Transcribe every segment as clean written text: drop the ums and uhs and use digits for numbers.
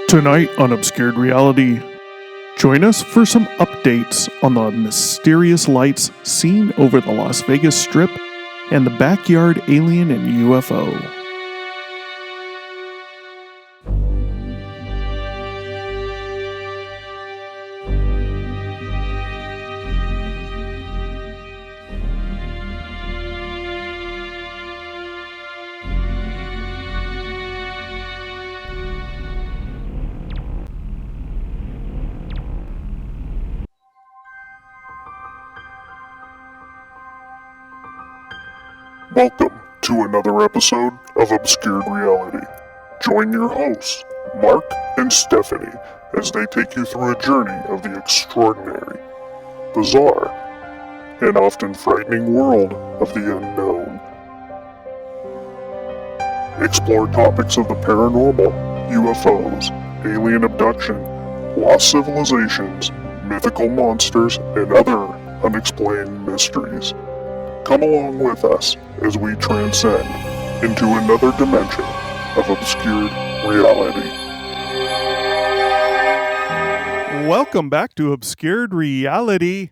Tonight on Obscured Reality, join us for some updates on the mysterious lights seen over the Las Vegas Strip and the backyard alien and UFO. Welcome to another episode of Obscured Reality. Join your hosts, Mark and Stephanie, as they take you through a journey of the extraordinary, bizarre, and often frightening world of the unknown. Explore topics of the paranormal, UFOs, alien abduction, lost civilizations, mythical monsters, and other unexplained mysteries. Come along with us as we transcend into another dimension of obscured reality. Welcome back to Obscured Reality.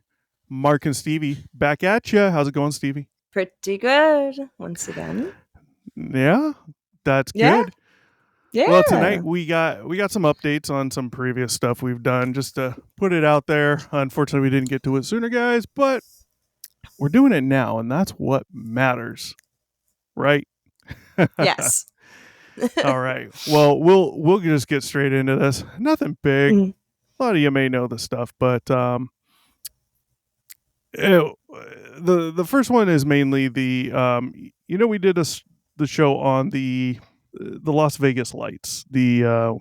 Mark and Stevie back at you. How's it going, Stevie? Pretty good, once again. Yeah, that's Yeah. good. Yeah. Well, tonight we got some updates on some previous stuff we've done, just to put it out there. Unfortunately, we didn't get to it sooner, guys, but we're doing it now, and that's what matters, right? Yes. All right. Well, we'll just get straight into this. Nothing big. Mhm. A lot of you may know this stuff, but the first one is mainly the we did the show on the Las Vegas lights, the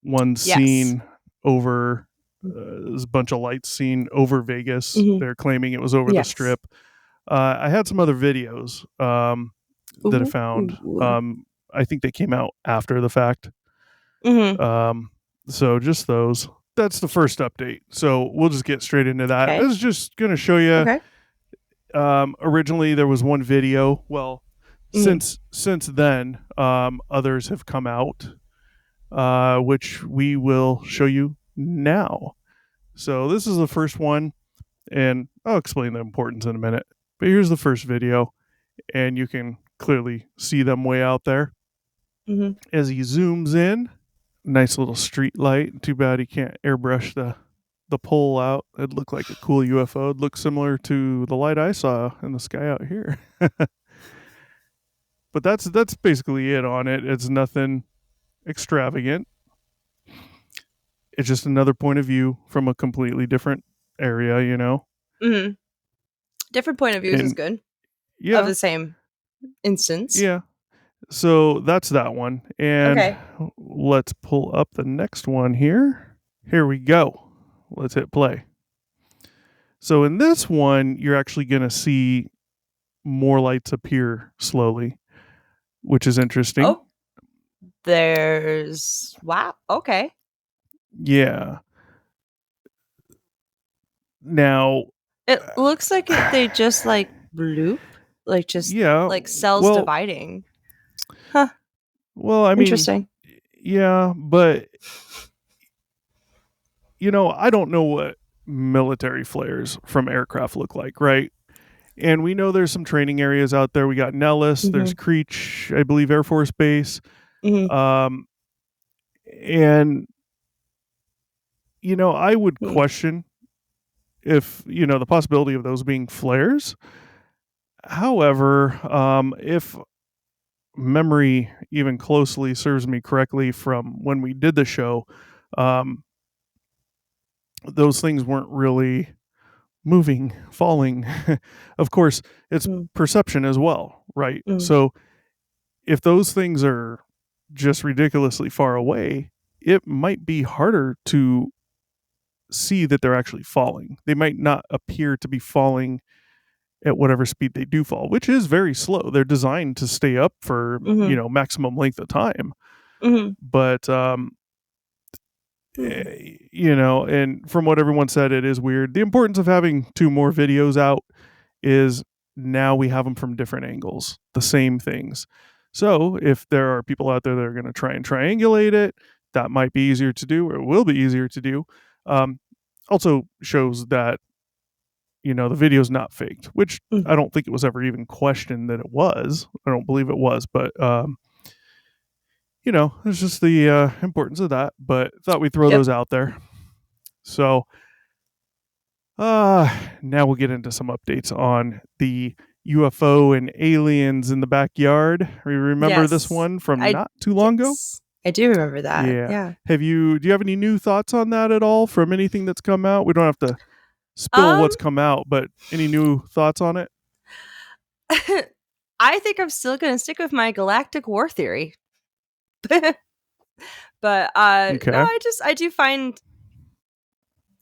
one Yes. seen over. There's a bunch of lights seen over Vegas. Mhm. They're claiming it was over the Yes. Strip. I had some other videos that I found. Ooh. I think they came out after the fact. Mhm. So just those. That's the first update. So we'll just get straight into that. Okay. I was just going to show you. Okay. Originally, there was one video. Well, Mhm. since then, others have come out, which we will show you now. So this is the first one, and I'll explain the importance in a minute. But here's the first video, and you can clearly see them way out there. Mhm. As he zooms in, nice little street light. Too bad he can't airbrush the pole out. It'd look like a cool UFO. It'd look similar to the light I saw in the sky out here. But that's basically it on it. It's nothing extravagant. It's just another point of view from a completely different area, you know? Mhm. Different point of views is And good. yeah, Of the same instance. yeah. So that's that one. And Okay. let's pull up the next one here. Here we go. Let's hit play. So in this one, you're actually going to see more lights appear slowly, which is interesting. Oh. Wow. Okay. Yeah. Now, It looks like they just like bloop, like just yeah, like cells well, dividing. Huh. Well, I mean, Interesting. yeah, but I don't know what military flares from aircraft look like, right? And we know there's some training areas out there. We got Nellis, there's Creech, I believe, Air Force Base. Mhm. And I would question if the possibility of those being flares. However, if memory even closely serves me correctly from when we did the show, those things weren't really moving, falling. Of course, it's perception as well, right? So if those things are just ridiculously far away, it might be harder to see that they're actually falling. They might not appear to be falling at whatever speed they do fall, which is very slow. They're designed to stay up for, maximum length of time. But, and from what everyone said, it is weird. The importance of having 2 more videos out is now we have them from different angles, the same things. So if there are people out there that are going to try and triangulate it, that might be easier to do, or it will be easier to do. Also shows that, the video is not faked, which I don't think it was ever even questioned that it was. I don't believe it was, but it's just the importance of that. But thought we'd throw Yep. those out there. So now we'll get into some updates on the UFO and aliens in the backyard. You remember this Yes. one from not too long ago? I do remember that. Yeah. Yeah. Do you have any new thoughts on that at all from anything that's come out? We don't have to spill what's come out, but any new thoughts on it? I think I'm still going to stick with my galactic war theory. But Okay. no, I do find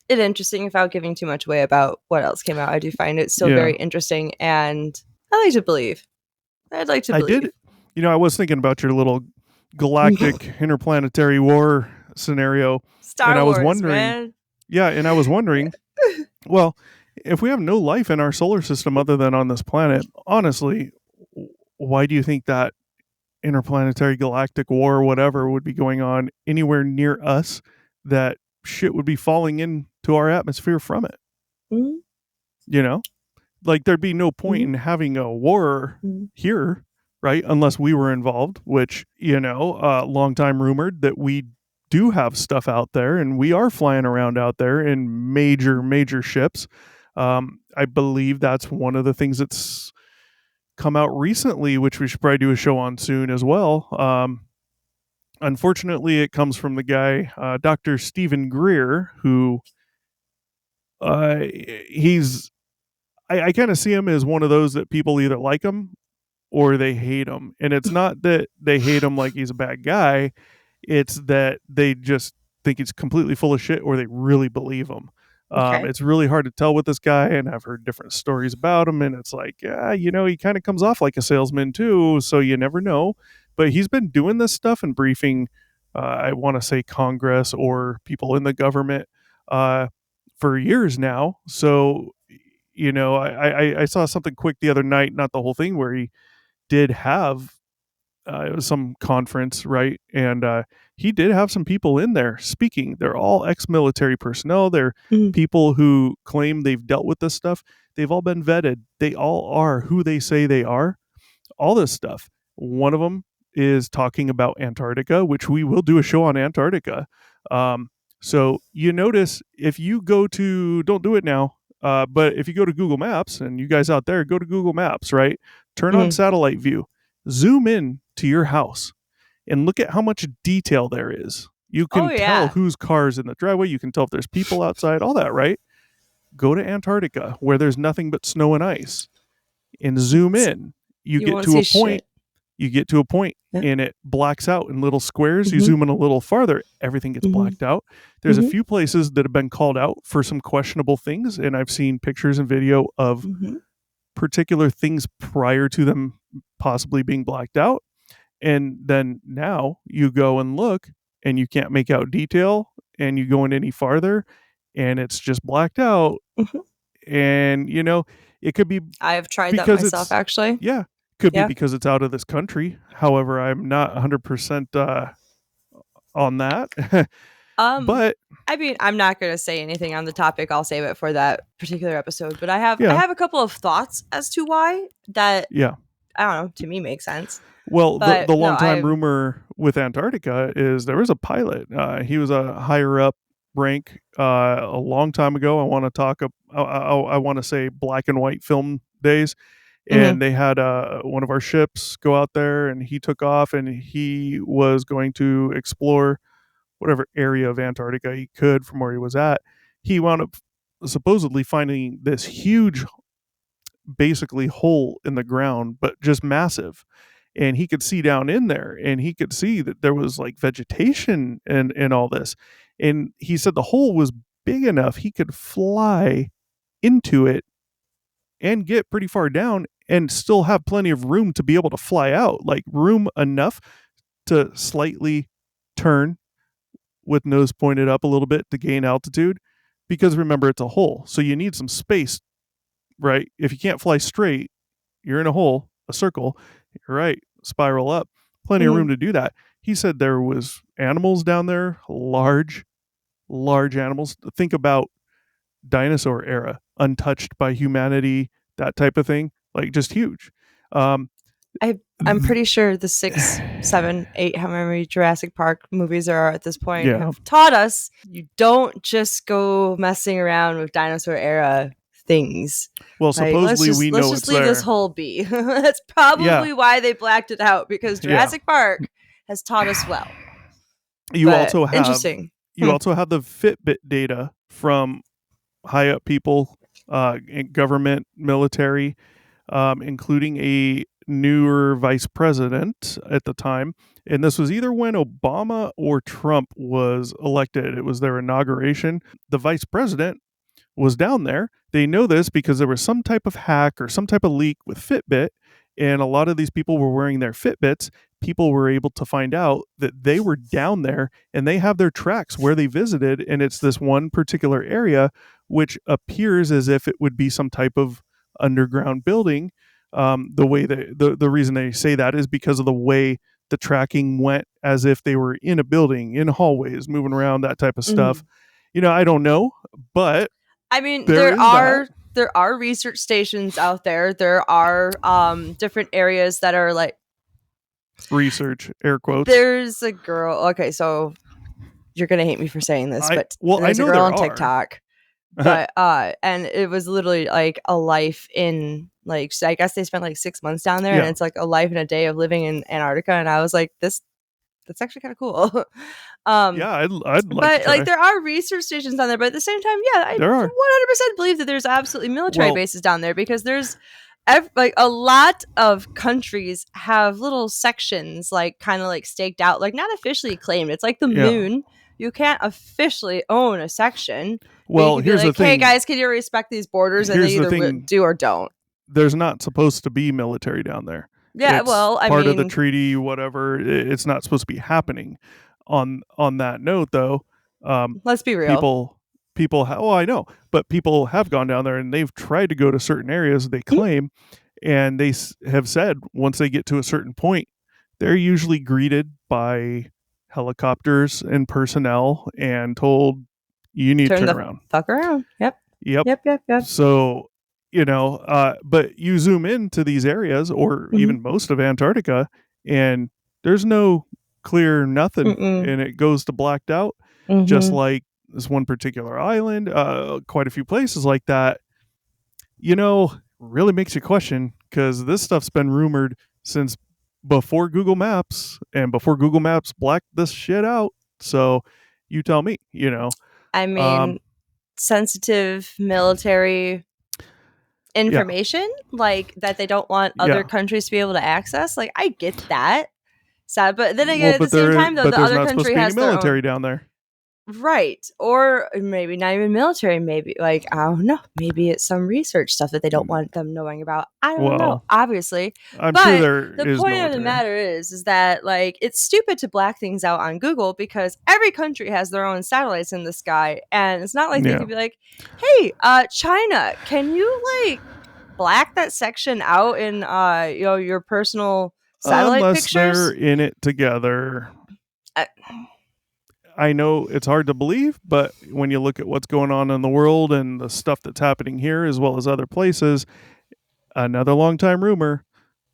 it interesting without giving too much away about what else came out. I do find it still very interesting, and I like to believe. I'd like to believe. I did. I was thinking about your little galactic interplanetary war scenario. Star and I was Wars, wondering, man. Yeah, and I was wondering, well, if we have no life in our solar system other than on this planet, honestly, why do you think that interplanetary galactic war or whatever would be going on anywhere near us, that shit would be falling into our atmosphere from it? Mm-hmm. Like there'd be no point in having a war here, right? Unless we were involved, which, long time rumored that we do have stuff out there, and we are flying around out there in major ships. I believe that's one of the things that's come out recently, which we should probably do a show on soon as well. Unfortunately, it comes from the guy, Dr. Stephen Greer, who he's I kind of see him as one of those that people either like him or they hate him. And it's not that they hate him like he's a bad guy. It's that they just think he's completely full of shit, or they really believe him. Okay. It's really hard to tell with this guy, and I've heard different stories about him, and it's like, he kind of comes off like a salesman too, so you never know. But he's been doing this stuff and briefing, I want to say Congress or people in the government for years now. So, I saw something quick the other night, not the whole thing, where he did have it was some conference, right? And he did have some people in there speaking. They're all ex-military personnel. They're people who claim they've dealt with this stuff. They've all been vetted. They all are who they say they are. All this stuff. One of them is talking about Antarctica, which we will do a show on Antarctica. So you notice if you go to, don't do it now, but if you go to Google Maps, and you guys out there, go to Google Maps, right? Turn on satellite view. Zoom in to your house and look at how much detail there is. You can tell whose car's in the driveway. You can tell if there's people outside, all that, right? Go to Antarctica where there's nothing but snow and ice and zoom in. You get to a point. You get to a point and it blacks out in little squares. You zoom in a little farther, everything gets blacked out. There's a few places that have been called out for some questionable things, and I've seen pictures and video of particular things prior to them possibly being blacked out. And then now you go and look and you can't make out detail, and you go in any farther and it's just blacked out. And it could be, I've tried that myself, actually. Yeah, could be because it's out of this country. However, I'm not 100% on that. But I mean, I'm not going to say anything on the topic. I'll save it for that particular episode. But I have a couple of thoughts as to why that. Yeah, I don't know. To me, makes sense. Well, the long time rumor with Antarctica is there was a pilot. He was a higher up rank a long time ago. I want to talk. I want to say black and white film days. And they had one of our ships go out there, and he took off, and he was going to explore whatever area of Antarctica he could from where he was at. He wound up supposedly finding this huge, basically hole in the ground, but just massive. And he could see down in there, and he could see that there was like vegetation and all this. And he said the hole was big enough he could fly into it and get pretty far down and still have plenty of room to be able to fly out, like room enough to slightly turn with nose pointed up a little bit to gain altitude. Because remember, it's a hole, so you need some space, right? If you can't fly straight, you're in a hole, a circle, you're right, spiral up, plenty of room to do that. he said there was animals down there, large animals. Think about dinosaur era, untouched by humanity, that type of thing, like just huge. I'm pretty sure the 6, 7, 8, however many Jurassic Park movies there are at this point have taught us you don't just go messing around with dinosaur era things. Well, supposedly let's just leave this hole be. That's probably why they blacked it out, because Jurassic Park has taught us well. You also have the Fitbit data from high up people, in government, military, including a newer vice president at the time. And this was either when Obama or Trump was elected. It was their inauguration. The vice president was down there. They know this because there was some type of hack or some type of leak with Fitbit, and a lot of these people were wearing their Fitbits. People were able to find out that they were down there, and they have their tracks where they visited, and it's this one particular area which appears as if it would be some type of underground building. The way the reason they say that is because of the way the tracking went, as if they were in a building, in hallways, moving around, that type of stuff. I don't know, but I mean, there are research stations out there. There are different areas that are like research, air quotes. There's a girl. Okay, so you're gonna hate me for saying this, but there's a girl on TikTok. But and it was literally like a life in, like, I guess they spent like 6 months down there, and it's like a life and a day of living in Antarctica. And I was like, that's actually kind of cool. I'd like but like there are research stations down there, but at the same time, I 100% believe that there's absolutely military bases down there, because there's like a lot of countries have little sections like kind of like staked out, like not officially claimed. It's like the moon. You can't officially own a section. Well, here's the thing. Hey guys, can you respect these borders? And they either do or don't. There's not supposed to be military down there. Yeah, it's part of the treaty, whatever. It's not supposed to be happening. On that note, though, let's be real. People I know, but people have gone down there and they've tried to go to certain areas they claim, and they have said once they get to a certain point, they're usually greeted by helicopters and personnel and told, you need to turn around. Fuck around. Yep. So, but you zoom into these areas, or even most of Antarctica, and there's no clear nothing. And it goes to blacked out, just like this one particular island, quite a few places like that. Really makes you question, because this stuff's been rumored since before Google Maps, and before Google Maps blacked this shit out. So you tell me, I mean, sensitive military information, like that they don't want other countries to be able to access. Like, I get that. Sad, but then again, at the same time, though, the other country has their military down there. Right. Or maybe not even military. Maybe, like, I don't know. Maybe it's some research stuff that they don't want them knowing about. I don't know, obviously. I'm sure there is the point of the matter is that, like, it's stupid to black things out on Google, because every country has their own satellites in the sky. And it's not like they could be like, hey, China, can you, like, black that section out in, your personal satellite pictures? Unless they're in it together. I know it's hard to believe, but when you look at what's going on in the world and the stuff that's happening here as well as other places, another long-time rumor,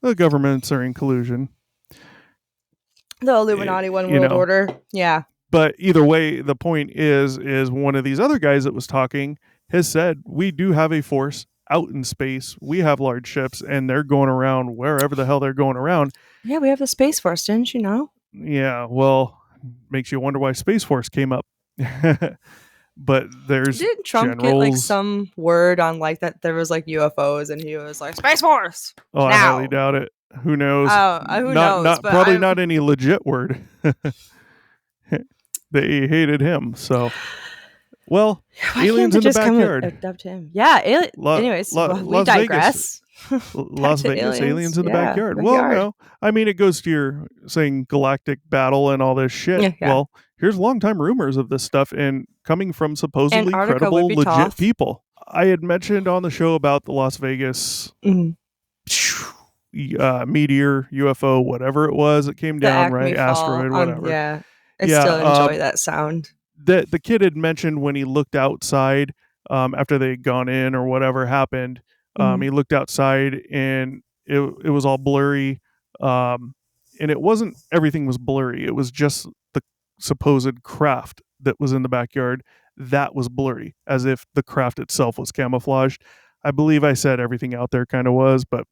the governments are in collusion. The Illuminati One World Order. Yeah. But either way, the point is one of these other guys that was talking has said, we do have a force out in space. We have large ships, and they're going around wherever the hell they're going around. Yeah, we have the Space Force, didn't you know? Yeah, well, makes you wonder why Space Force came up. But there's Didn't Trump get like some word on like that there was like UFOs, and he was like, Space Force? Oh, I highly doubt it. Who knows? Who knows? Probably not any legit word. They hated him, so... Well, aliens in the backyard. Abduct him. Yeah. Anyways, we digress. Las Vegas, aliens in the backyard. Well, no. I mean, it goes to your saying galactic battle and all this shit. Yeah. Well, here's long-time rumors of this stuff, and coming from supposedly credible, legit people. I had mentioned on the show about the Las Vegas meteor, UFO, whatever it was that came The down, Acme right? fall Asteroid, on, whatever. yeah. I still Yeah. enjoy that sound. The kid had mentioned when he looked outside after they had gone in or whatever happened. He looked outside and it was all blurry. And it wasn't everything was blurry. It was just the supposed craft that was in the backyard that was blurry, as if the craft itself was camouflaged. I believe I said everything out there kind of was, but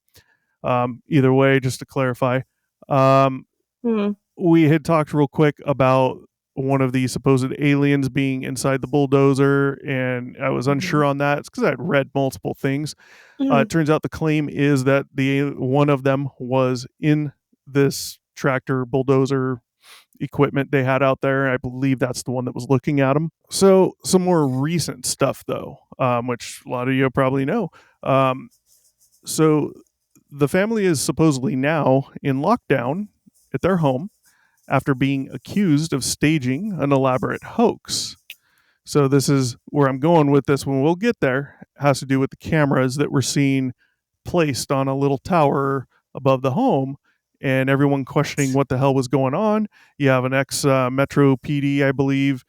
either way, just to clarify, um, we had talked real quick about one of the supposed aliens being inside the bulldozer, and I was unsure on that. It's because I'd read multiple things. It turns out the claim is that one of them was in this tractor bulldozer equipment they had out there. I believe that's the one that was looking at them. So some more recent stuff, though, which a lot of you probably know. So the family is supposedly now in lockdown at their home after being accused of staging an elaborate hoax. So this is where I'm going with this when we'll get there. It has to do with the cameras that were seen placed on a little tower above the home and everyone questioning what the hell was going on. You have an ex Metro PD, I believe,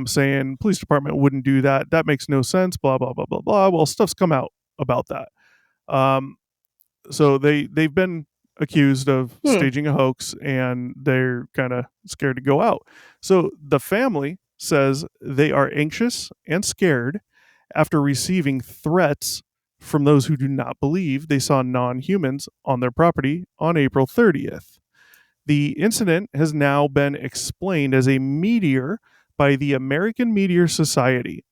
saying police department wouldn't do that. That makes no sense, blah, blah, blah, blah, blah. Well, stuff's come out about that. So they've been accused of staging a hoax and they're kind of scared to go out. So the family says they are anxious and scared after receiving threats from those who do not believe they saw non-humans on their property on April 30th. The incident has now been explained as a meteor by the American Meteor Society.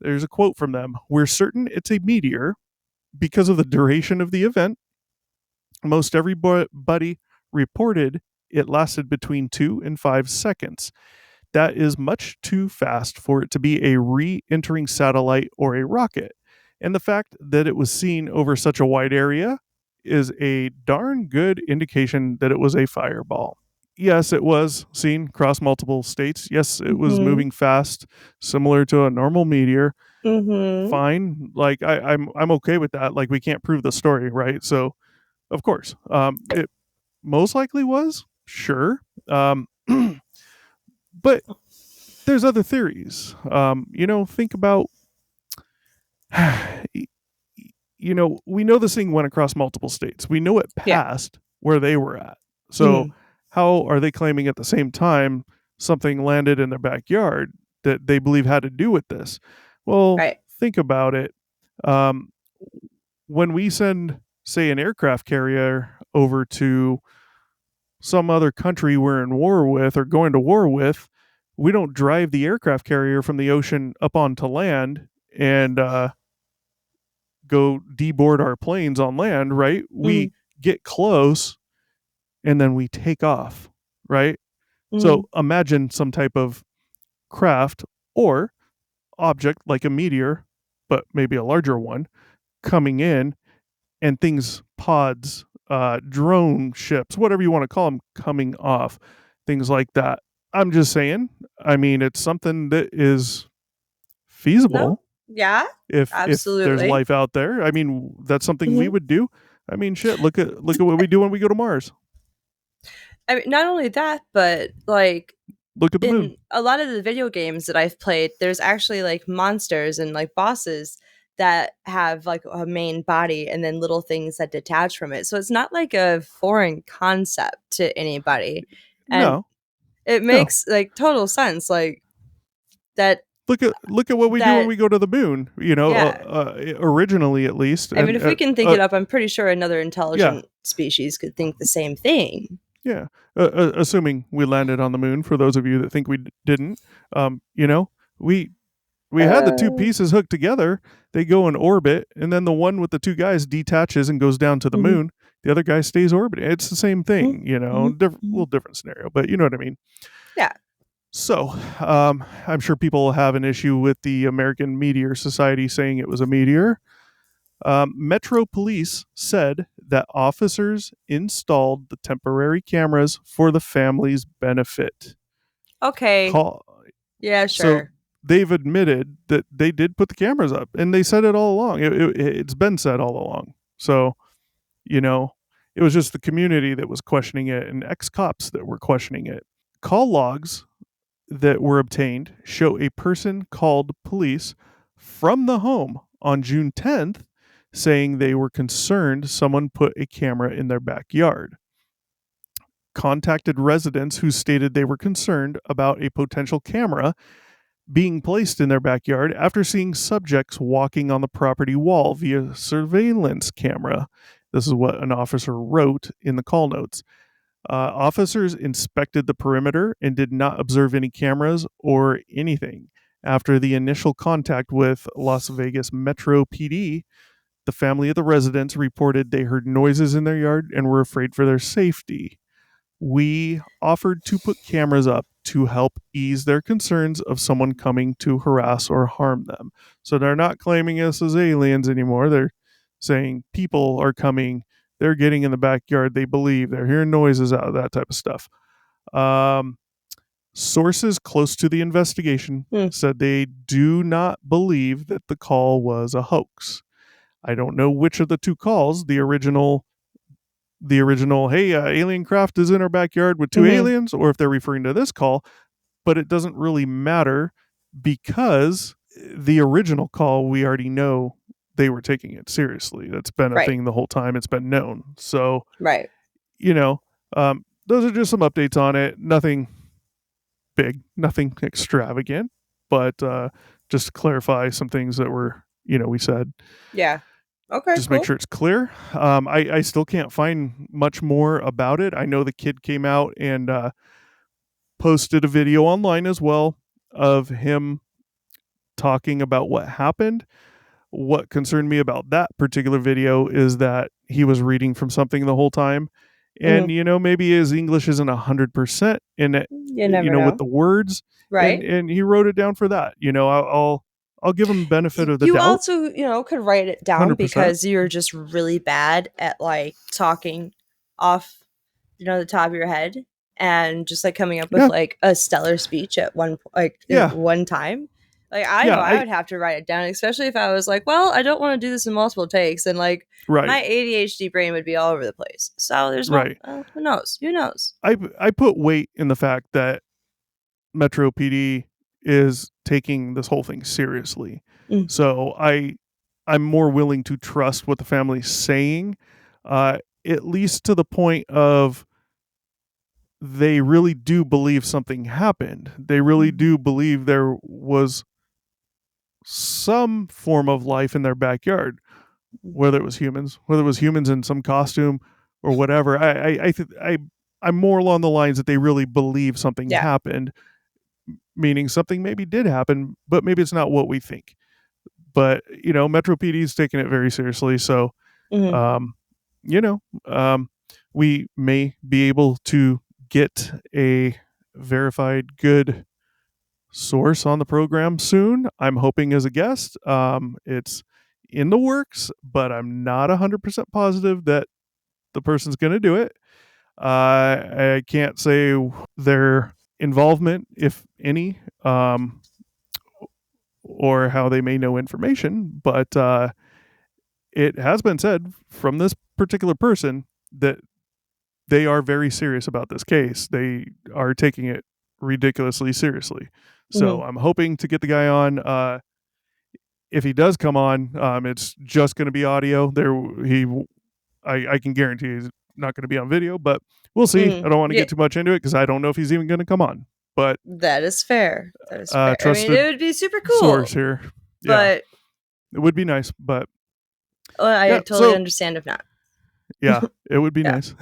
There's a quote from them. "We're certain it's a meteor because of the duration of the event. Most everybody reported it lasted between 2 and 5 seconds. That is much too fast for it to be a re-entering satellite or a rocket. And the fact that it was seen over such a wide area is a darn good indication that it was a fireball." Yes, it was seen across multiple states. Yes, it was moving fast, similar to a normal meteor. Fine. Like I'm okay with that. Like we can't prove the story, right? So of course, it most likely was, sure. But there's other theories. Think about, we know this thing went across multiple states. We know it passed where they were at. So how are they claiming at the same time something landed in their backyard that they believe had to do with this? Well, think about it. When we send, say, an aircraft carrier over to some other country we're in war with or going to war with, we don't drive the aircraft carrier from the ocean up onto land and go deboard our planes on land, right? We get close and then we take off, right? So imagine some type of craft or object like a meteor, but maybe a larger one, coming in and pods, drone ships, whatever you want to call them, coming off, things like that. I'm just saying, I mean, it's something that is feasible. Yeah, if there's life out there. I mean, that's something we would do. I mean, shit, look at what we do when we go to Mars. I mean, not only that, but like look at the moon. A lot of the video games that I've played, there's actually like monsters and like bosses that have like a main body and then little things that detach from it. So it's not like a foreign concept to anybody. And it makes like total sense. Like that. Look at what we do when we go to the moon. Originally at least. I mean, if we can think it up, I'm pretty sure another intelligent species could think the same thing. Yeah, assuming we landed on the moon. For those of you that think we didn't, we had the two pieces hooked together. They go in orbit, and then the one with the two guys detaches and goes down to the moon. The other guy stays orbiting. It's the same thing, little different scenario, but you know what I mean. Yeah. So, I'm sure people will have an issue with the American Meteor Society saying it was a meteor. Metro Police said that officers installed the temporary cameras for the family's benefit. Okay. Yeah, sure. So they've admitted that they did put the cameras up, and they said it all along. It's been said all along. So, It was just the community that was questioning it and ex-cops that were questioning it. Call logs that were obtained show a person called police from the home on June 10th saying they were concerned someone put a camera in their backyard. Contacted residents who stated they were concerned about a potential camera being placed in their backyard after seeing subjects walking on the property wall via surveillance camera. This is what an officer wrote in the call notes. Officers inspected the perimeter and did not observe any cameras or anything. After the initial contact with Las Vegas Metro PD, the family of the residents reported they heard noises in their yard and were afraid for their safety. We offered to put cameras up to help ease their concerns of someone coming to harass or harm them. So they're not claiming us as aliens anymore. They're saying people are coming, they're getting in the backyard, they believe, they're hearing noises out of that type of stuff. Sources close to the investigation said they do not believe that the call was a hoax. I don't know which of the two calls, the original hey, alien craft is in our backyard with two aliens, or if they're referring to this call, but it doesn't really matter because the original call, we already know they were taking it seriously. That's been a thing the whole time. It's been known. So, those are just some updates on it. Nothing big, nothing extravagant, but just to clarify some things that were, we said. Yeah. Okay. Just make sure it's clear. I still can't find much more about it. I know the kid came out and posted a video online as well of him talking about what happened. What concerned me about that particular video is that he was reading from something the whole time. And, maybe his English isn't 100% in it, you never know with the words. Right. And he wrote it down for that. I'll give him benefit of the doubt. You also, could write it down 100%. Because you're just really bad at talking off, the top of your head and just coming up with a stellar speech at one time. I would have to write it down, especially if I was well, I don't want to do this in multiple takes, and my ADHD brain would be all over the place. So there's who knows? Who knows? I put weight in the fact that Metro PD is taking this whole thing seriously. So I'm more willing to trust what the family's saying, at least to the point of they really do believe something happened. They really do believe there was some form of life in their backyard, whether it was humans in some costume or whatever. I'm more along the lines that they really believe something happened, meaning something maybe did happen, but maybe it's not what we think. But, Metro PD is taking it very seriously. So, we may be able to get a verified good source on the program soon. I'm hoping as a guest. It's in the works, but I'm not 100% positive that the person's going to do it. I can't say their involvement, if any, or how they may know information, but it has been said from this particular person that they are very serious about this case. They are taking it ridiculously seriously. So I'm hoping to get the guy on. If he does come on, it's just going to be audio. I can guarantee he's not going to be on video, but we'll see. I don't want to get too much into it because I don't know if he's even going to come on. But that is fair. That is fair. I mean, it would be super cool. Source here, but it would be nice. But I totally understand if not. Yeah, it would be nice.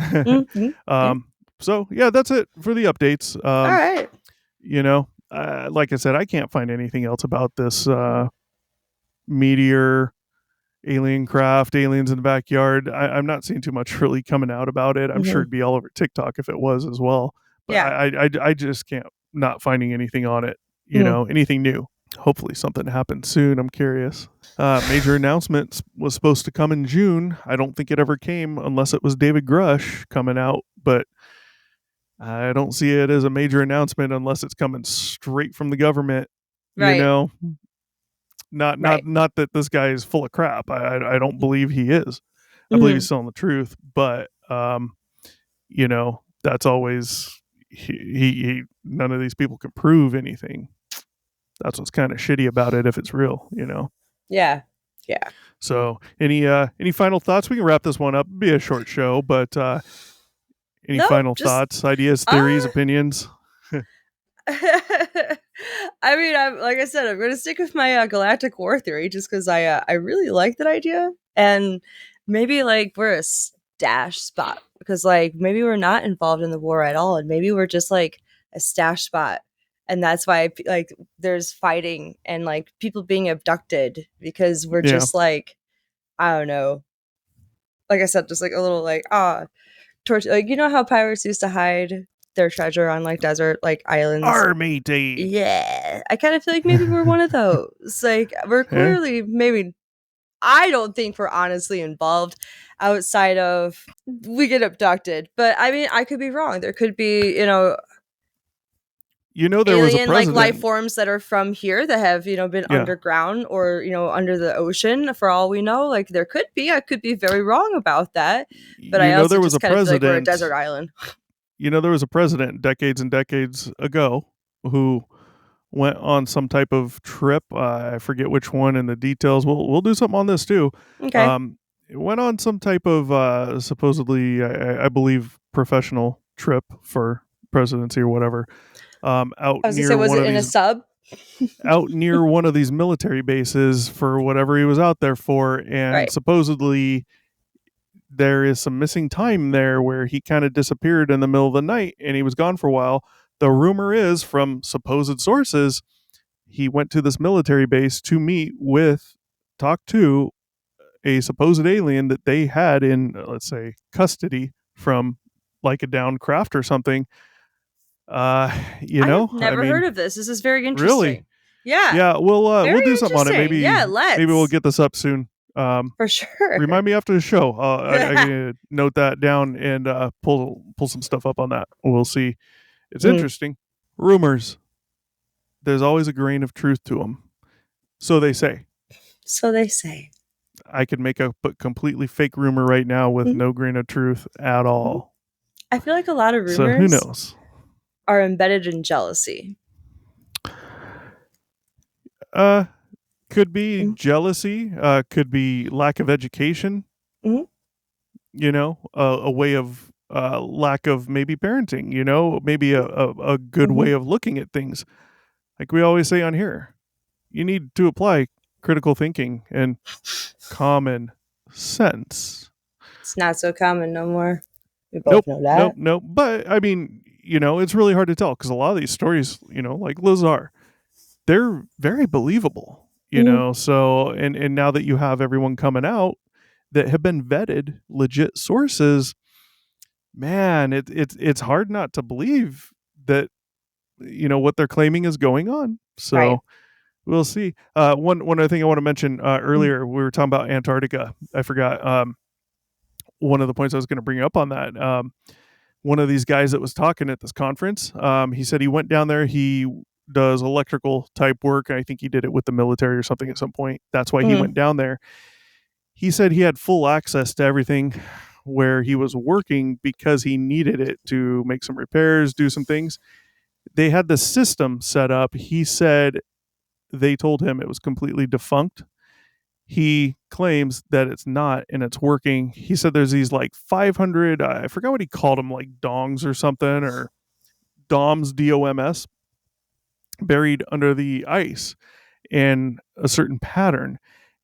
So that's it for the updates. All right. Like I said, I can't find anything else about this meteor, alien craft, aliens in the backyard. I'm not seeing too much really coming out about it. I'm sure it'd be all over TikTok if it was as well. But I just can't not finding anything on it. Anything new. Hopefully something happens soon. I'm curious. Major announcement was supposed to come in June. I don't think it ever came unless it was David Grush coming out, but I don't see it as a major announcement unless it's coming straight from the government. Right. Not that this guy is full of crap. I don't believe he is. I believe he's telling the truth, but That's always none of these people can prove anything. That's what's kind of shitty about it if it's real. Yeah. So any final thoughts? We can wrap this one up. It'll be a short show, but any final thoughts, ideas, theories, opinions? I mean, like I said, I'm going to stick with my galactic war theory just because I really like that idea, and maybe like we're a stash spot because like maybe we're not involved in the war at all, and maybe we're just like a stash spot, and that's why like there's fighting and like people being abducted because we're just like, I don't know, like I said, just like a little like torch, like how pirates used to hide their treasure on like desert like islands. Army day. Yeah, I kind of feel like maybe we're one of those. Like we're clearly maybe. I don't think we're honestly involved outside of we get abducted, but I mean I could be wrong. There could be there alien, was a president, like life forms that are from here that have been underground or under the ocean. For all we know, like there could be. I could be very wrong about that, but I also there was just kind of feel like we're a desert island. There was a president decades and decades ago who went on some type of trip. I forget which one and the details. We'll do something on this too. Okay. Went on some type of supposedly, I believe, professional trip for presidency or whatever. Out I was near gonna say, was one it of in these, a sub? out near one of these military bases for whatever he was out there for, and supposedly there is some missing time there where he kind of disappeared in the middle of the night and he was gone for a while. The rumor is from supposed sources, he went to this military base to talk to a supposed alien that they had in, let's say, custody from like a downed craft or something. I've never heard of this. This is very interesting. Really? Yeah. Yeah, we'll do something on it. Maybe maybe we'll get this up soon. For sure. Remind me after the show. I can note that down and pull some stuff up on that. We'll see. It's interesting. Rumors. There's always a grain of truth to them. So they say. So they say. I could make a completely fake rumor right now with no grain of truth at all. I feel like a lot of rumors, so who knows, are embedded in jealousy. Could be jealousy. Could be lack of education. A way of lack of maybe parenting. Maybe a good way of looking at things. Like we always say on here, you need to apply critical thinking and common sense. It's not so common no more. We both know that. Nope. But I mean, it's really hard to tell because a lot of these stories, like Lazar, they're very believable. So and now that you have everyone coming out that have been vetted, legit sources, man, it's hard not to believe that what they're claiming is going on. So we'll see. One other thing I want to mention earlier, we were talking about Antarctica. I forgot one of the points I was going to bring up on that. One of these guys that was talking at this conference, he said he went down there. He does electrical type work. I think he did it with the military or something at some point. That's why he went down there. He said he had full access to everything where he was working because he needed it to make some repairs, do some things. They had the system set up. He said they told him it was completely defunct. He claims that it's not and it's working. He said there's these like 500, I forgot what he called them, like dongs or something, or DOMS, DOMS, buried under the ice in a certain pattern.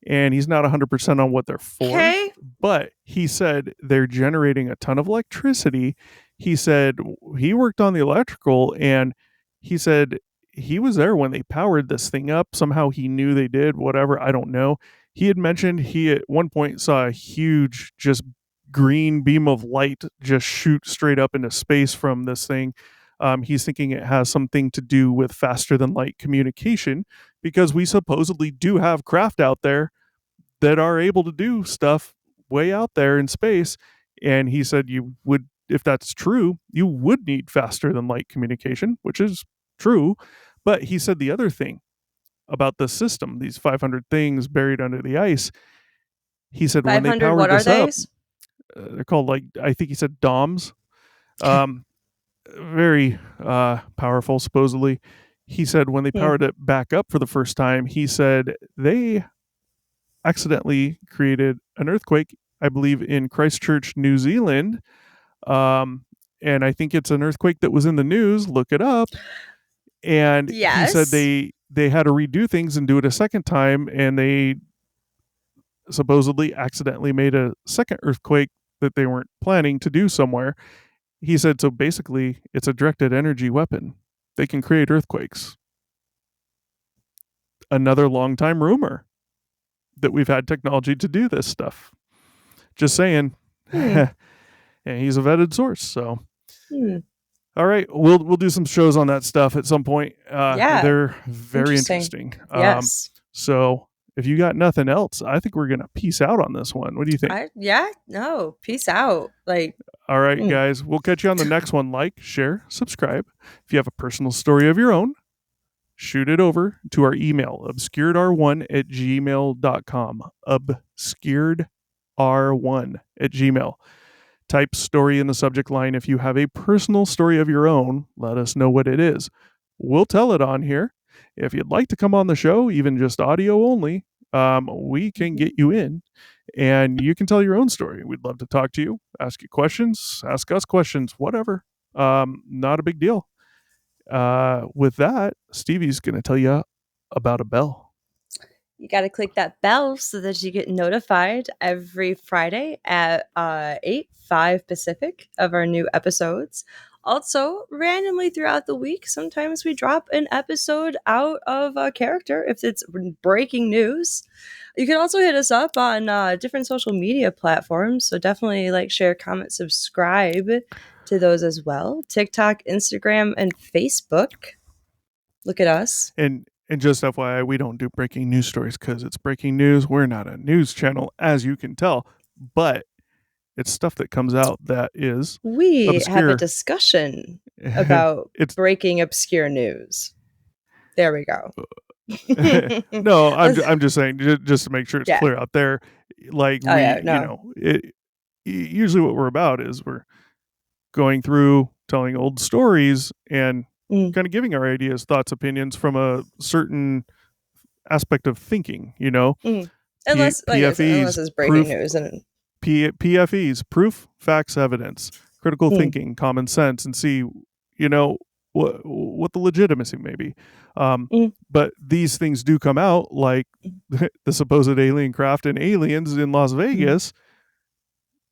And he's not 100% on what they're for, but he said they're generating a ton of electricity. He said he worked on the electrical and he said he was there when they powered this thing up. Somehow he knew they did, whatever, I don't know. He had mentioned he at one point saw a huge just green beam of light just shoot straight up into space from this thing. He's thinking it has something to do with faster than light communication because we supposedly do have craft out there that are able to do stuff way out there in space. And he said you would, if that's true, you would need faster than light communication, which is true. But he said the other thing about the system, these 500 things buried under the ice, he said when they powered this up, they're called, like, I think he said DOMs. Very powerful, supposedly. He said when they powered it back up for the first time, he said they accidentally created an earthquake, I believe, in Christchurch, New Zealand. And I think it's an earthquake that was in the news. Look it up. And he said they had to redo things and do it a second time, and they supposedly accidentally made a second earthquake that they weren't planning to do somewhere. He said, so basically, it's a directed energy weapon. They can create earthquakes. Another long-time rumor that we've had technology to do this stuff. Just saying. And he's a vetted source, so. All right, we'll do some shows on that stuff at some point. They're very interesting. Yes. So if you got nothing else, I think we're gonna peace out on this one. What do you think? Peace out. All right, guys, we'll catch you on the next one. Like, share, subscribe. If you have a personal story of your own, shoot it over to our email, obscuredr1@gmail.com. obscuredr1@gmail. Type story in the subject line. If you have a personal story of your own, let us know what it is. We'll tell it on here. If you'd like to come on the show, even just audio only, we can get you in and you can tell your own story. We'd love to talk to you, ask you questions, ask us questions, whatever. Not a big deal. With that, Stevie's going to tell you about a bell. You got to click that bell so that you get notified every Friday at 8/5 Pacific of our new episodes. Also, randomly throughout the week, sometimes we drop an episode out of a character if it's breaking news. You can also hit us up on different social media platforms. So definitely like, share, comment, subscribe to those as well. TikTok, Instagram, and Facebook. Look at us. And just FYI, we don't do breaking news stories because it's breaking news. We're not a news channel, as you can tell, but it's stuff that comes out that is obscure. Have a discussion about breaking obscure news. There we go. No, I'm just saying, just to make sure it's clear out there. Like, usually what we're about is we're going through telling old stories and kind of giving our ideas, thoughts, opinions from a certain aspect of thinking, Unless it's breaking news. And PFEs, proof, facts, evidence, critical thinking, common sense, and see, what the legitimacy may be. But these things do come out, like the supposed alien craft and aliens in Las Vegas.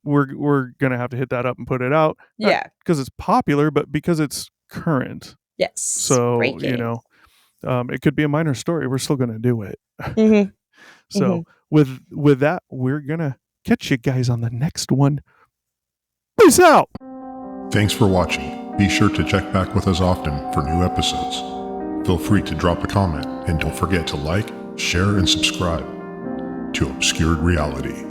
We're going to have to hit that up and put it out. Not because it's popular, but because it's current. Yes. So, it could be a minor story. We're still going to do it. So with that, we're going to catch you guys on the next one. Peace out. Thanks for watching. Be sure to check back with us often for new episodes. Feel free to drop a comment and don't forget to like, share, and subscribe to Obscured Reality.